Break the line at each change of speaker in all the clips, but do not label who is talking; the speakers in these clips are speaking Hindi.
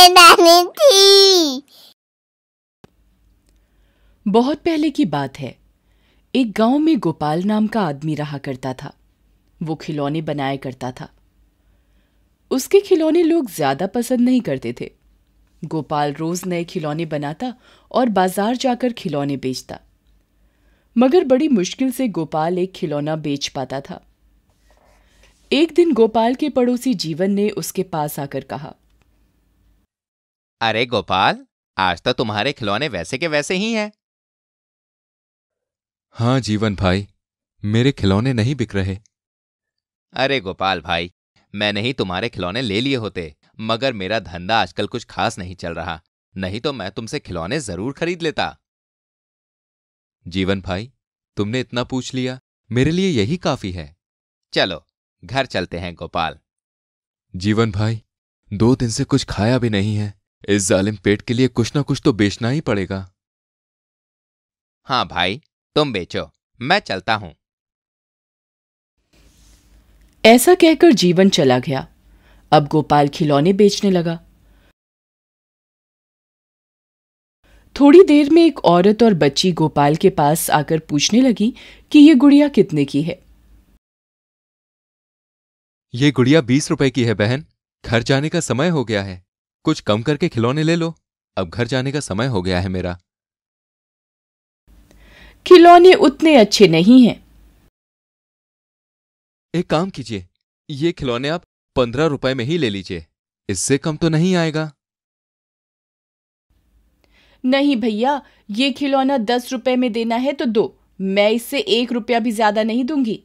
बनानी थी।
बहुत पहले की बात है। एक गांव में गोपाल नाम का आदमी रहा करता था। वो खिलौने बनाया करता था। उसके खिलौने लोग ज्यादा पसंद नहीं करते थे। गोपाल रोज नए खिलौने बनाता और बाजार जाकर खिलौने बेचता। मगर बड़ी मुश्किल से गोपाल एक खिलौना बेच पाता था। एक दिन गोपाल के पड़ोसी जीवन ने उसके पास आकर कहा,
अरे गोपाल, आज तो तुम्हारे खिलौने वैसे के वैसे ही हैं।
हाँ जीवन भाई, मेरे खिलौने नहीं बिक रहे।
अरे गोपाल भाई, मैंने ही तुम्हारे खिलौने ले लिए होते, मगर मेरा धंधा आजकल कुछ खास नहीं चल रहा, नहीं तो मैं तुमसे खिलौने जरूर खरीद लेता।
जीवन भाई, तुमने इतना पूछ लिया, मेरे लिए यही काफी है।
चलो घर चलते हैं गोपाल।
जीवन भाई, 2 दिन से कुछ खाया भी नहीं है। इस जालिम पेट के लिए कुछ ना कुछ तो बेचना ही पड़ेगा।
हाँ भाई, तुम बेचो, मैं चलता हूं।
ऐसा कहकर जीवन चला गया। अब गोपाल खिलौने बेचने लगा। थोड़ी देर में एक औरत और बच्ची गोपाल के पास आकर पूछने लगी कि ये गुड़िया कितने की है।
ये गुड़िया 20 रुपए की है बहन। घर जाने का समय हो गया है, कुछ कम करके खिलौने ले लो। अब घर जाने का समय हो गया है मेरा।
खिलौने उतने अच्छे नहीं हैं।
एक काम कीजिए, ये खिलौने आप 15 रुपए में ही ले लीजिए, इससे कम तो नहीं आएगा।
नहीं भैया, ये खिलौना 10 रुपए में देना है तो दो, मैं इससे 1 रुपया भी ज्यादा नहीं दूंगी।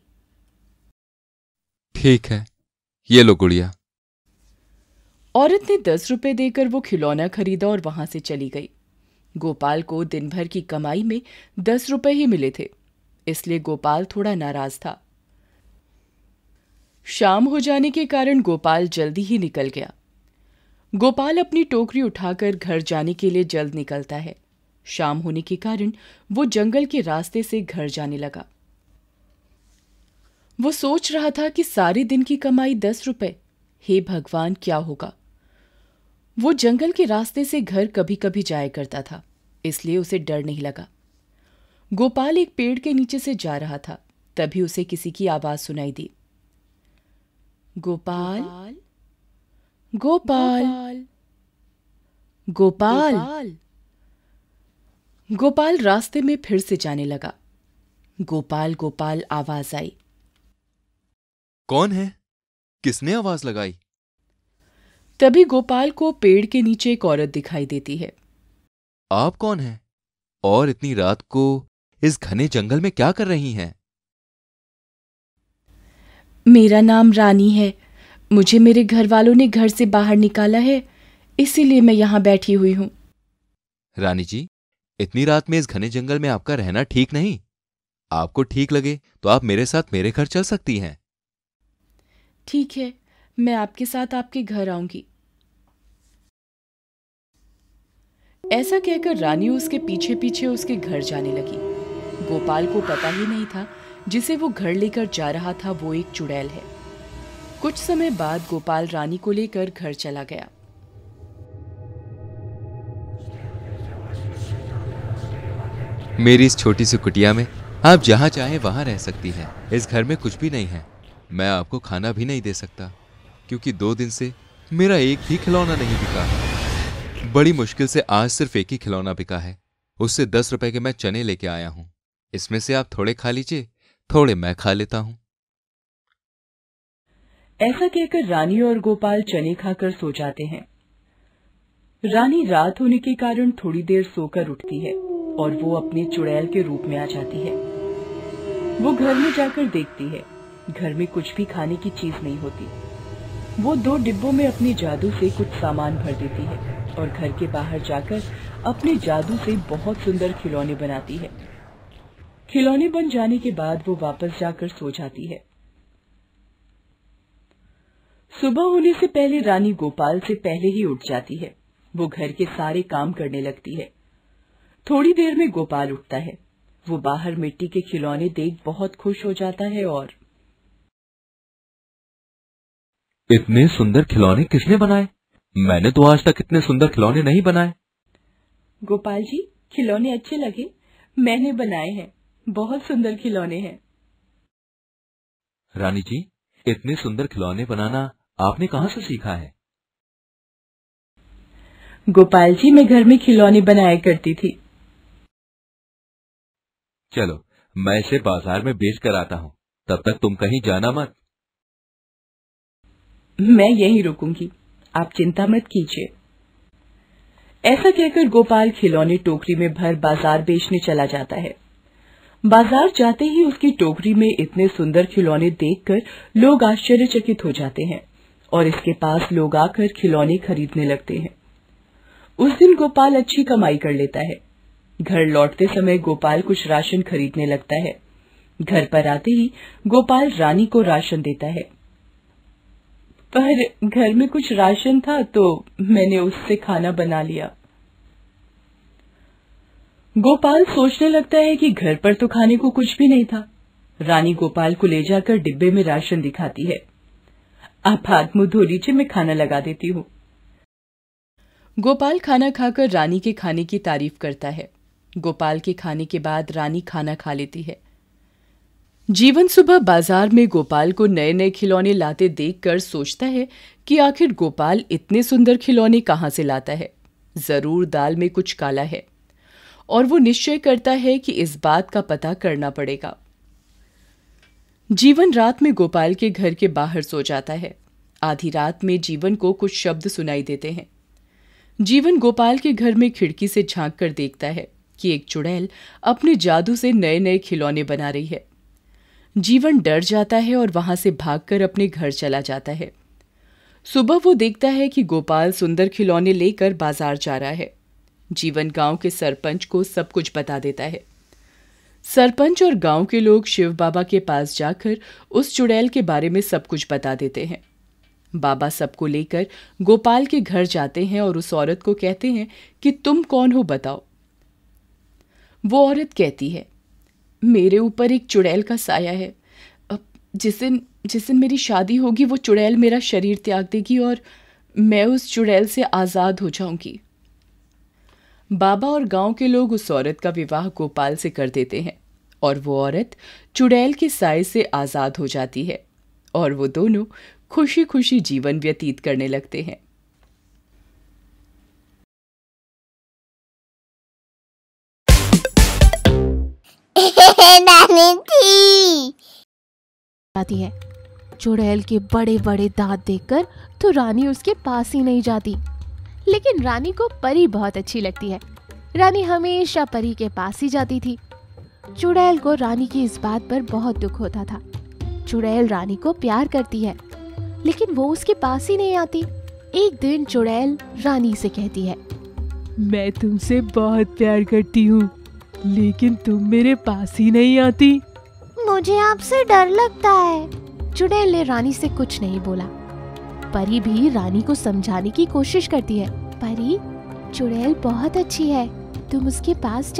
ठीक है, ये लो गुड़िया।
औरत ने 10 रुपए देकर वो खिलौना खरीदा और वहां से चली गई। गोपाल को दिन भर की कमाई में 10 रुपए ही मिले थे, इसलिए गोपाल थोड़ा नाराज था। शाम हो जाने के कारण गोपाल जल्दी ही निकल गया। गोपाल अपनी टोकरी उठाकर घर जाने के लिए जल्द निकलता है। शाम होने के कारण वो जंगल के रास्ते से घर जाने लगा। वो सोच रहा था कि सारे दिन की कमाई 10 रुपए, हे भगवान क्या होगा। वो जंगल के रास्ते से घर कभी कभी जाया करता था, इसलिए उसे डर नहीं लगा। गोपाल एक पेड़ के नीचे से जा रहा था, तभी उसे किसी की आवाज सुनाई दी। गोपाल, गोपाल, गोपाल। गोपाल रास्ते में फिर से जाने लगा। गोपाल गोपाल आवाज आई।
कौन है? किसने आवाज लगाई?
तभी गोपाल को पेड़ के नीचे एक औरत दिखाई देती है।
आप कौन हैं? और इतनी रात को इस घने जंगल में क्या कर रही हैं?
मेरा नाम रानी है। मुझे मेरे घर वालों ने घर से बाहर निकाला है, इसीलिए मैं यहां बैठी हुई हूं।
रानी जी, इतनी रात में इस घने जंगल में आपका रहना ठीक नहीं। आपको ठीक लगे तो आप मेरे साथ मेरे घर चल सकती हैं।
ठीक है, मैं आपके साथ आपके घर आऊंगी। ऐसा कहकर रानी उसके पीछे पीछे उसके घर जाने लगी। गोपाल को पता ही नहीं था जिसे वो घर लेकर जा रहा था वो एक चुड़ैल है। कुछ समय बाद गोपाल रानी को लेकर घर चला गया।
मेरी इस छोटी सी कुटिया में आप जहां चाहें वहां रह सकती हैं। इस घर में कुछ भी नहीं है। मैं आपको खाना भी नहीं दे सकता, क्योंकि 2 दिन से मेरा एक भी खिलौना नहीं बिका। बड़ी मुश्किल से आज सिर्फ एक ही खिलौना बिका है। उससे 10 रुपए के मैं चने लेके आया हूं। इसमें से आप थोड़े खा लीजिए, थोड़े मैं खा लेता हूं।
ऐसा कहकर रानी और गोपाल चने खाकर सो जाते हैं। रानी रात होने के कारण थोड़ी देर सोकर उठती है और वो अपने चुड़ैल के रूप में आ जाती है। वो घर में जाकर देखती है, घर में कुछ भी खाने की चीज नहीं होती। वो 2 डिब्बों में अपने जादू से कुछ सामान भर देती है और घर के बाहर जाकर अपने जादू से बहुत सुंदर खिलौने बनाती है। खिलौने बन जाने के बाद वो वापस जाकर सो जाती है। सुबह होने से पहले रानी गोपाल से पहले ही उठ जाती है। वो घर के सारे काम करने लगती है। थोड़ी देर में गोपाल उठता है। वो बाहर मिट्टी के खिलौने देख बहुत खुश हो जाता है और
इतने सुंदर खिलौने किसने बनाए? मैंने तो आज तक इतने सुंदर खिलौने नहीं बनाए।
गोपाल जी, खिलौने अच्छे लगे? मैंने बनाए हैं, बहुत सुंदर खिलौने हैं।
रानी जी, इतने सुंदर खिलौने बनाना आपने कहाँ से सीखा है?
गोपाल जी, मैं घर में खिलौने बनाया करती थी।
चलो, मैं इसे बाजार में बेच कर आता हूँ, तब तक तुम कहीं जाना मत।
मैं यहीं रुकूंगी, आप चिंता मत कीजिए। ऐसा कहकर गोपाल खिलौने टोकरी में भर बाजार बेचने चला जाता है। बाजार जाते ही उसकी टोकरी में इतने सुंदर खिलौने देखकर लोग आश्चर्यचकित हो जाते हैं और इसके पास लोग आकर खिलौने खरीदने लगते हैं। उस दिन गोपाल अच्छी कमाई कर लेता है। घर लौटते समय गोपाल कुछ राशन खरीदने लगता है। घर पर आते ही गोपाल रानी को राशन देता है, पर घर में कुछ राशन था तो मैंने उससे खाना बना लिया। गोपाल सोचने लगता है कि घर पर तो खाने को कुछ भी नहीं था। रानी गोपाल को ले जाकर डिब्बे में राशन दिखाती है। आप हाथ मुंह धो लीजिए, मैं खाना लगा देती हूँ। गोपाल खाना खाकर रानी के खाने की तारीफ करता है। गोपाल के खाने के बाद रानी खाना खा लेती है। जीवन सुबह बाजार में गोपाल को नए नए खिलौने लाते देखकर सोचता है कि आखिर गोपाल इतने सुंदर खिलौने कहाँ से लाता है। जरूर दाल में कुछ काला है, और वो निश्चय करता है कि इस बात का पता करना पड़ेगा। जीवन रात में गोपाल के घर के बाहर सो जाता है। आधी रात में जीवन को कुछ शब्द सुनाई देते हैं। जीवन गोपाल के घर में खिड़की से झांक कर देखता है कि एक चुड़ैल अपने जादू से नए नए खिलौने बना रही है। जीवन डर जाता है और वहां से भागकर अपने घर चला जाता है। सुबह वो देखता है कि गोपाल सुंदर खिलौने लेकर बाजार जा रहा है। जीवन गांव के सरपंच को सब कुछ बता देता है। सरपंच और गांव के लोग शिव बाबा के पास जाकर उस चुड़ैल के बारे में सब कुछ बता देते हैं। बाबा सबको लेकर गोपाल के घर जाते हैं और उस औरत को कहते हैं कि तुम कौन हो, बताओ। वो औरत कहती है, मेरे ऊपर एक चुड़ैल का साया है। जिस दिन मेरी शादी होगी वो चुड़ैल मेरा शरीर त्याग देगी और मैं उस चुड़ैल से आजाद हो जाऊंगी। बाबा और गांव के लोग उस औरत का विवाह गोपाल से कर देते हैं और वो औरत चुड़ैल के साए से आजाद हो जाती है और वो दोनों खुशी खुशी जीवन व्यतीत करने लगते हैं।
आती है। चुड़ैल के बड़े बड़े दांत देखकर तो रानी उसके पास ही नहीं जाती, लेकिन रानी को परी बहुत अच्छी लगती है। रानी हमेशा परी के पास ही जाती थी। चुड़ैल को रानी की इस बात पर बहुत दुख होता था। चुड़ैल रानी को प्यार करती है, लेकिन वो उसके पास ही नहीं आती। एक दिन चुड़ैल रानी से कहती है,
मैं तुमसे बहुत प्यार करती हूँ, लेकिन तुम मेरे पास ही नहीं आती।
मुझे आपसे डर लगता है। चुड़ैल ने रानी से कुछ नहीं बोला। परी भी रानी को समझाने की कोशिश करती है। परी, चुड़ैल बहुत अच्छी है, तुम उसके पास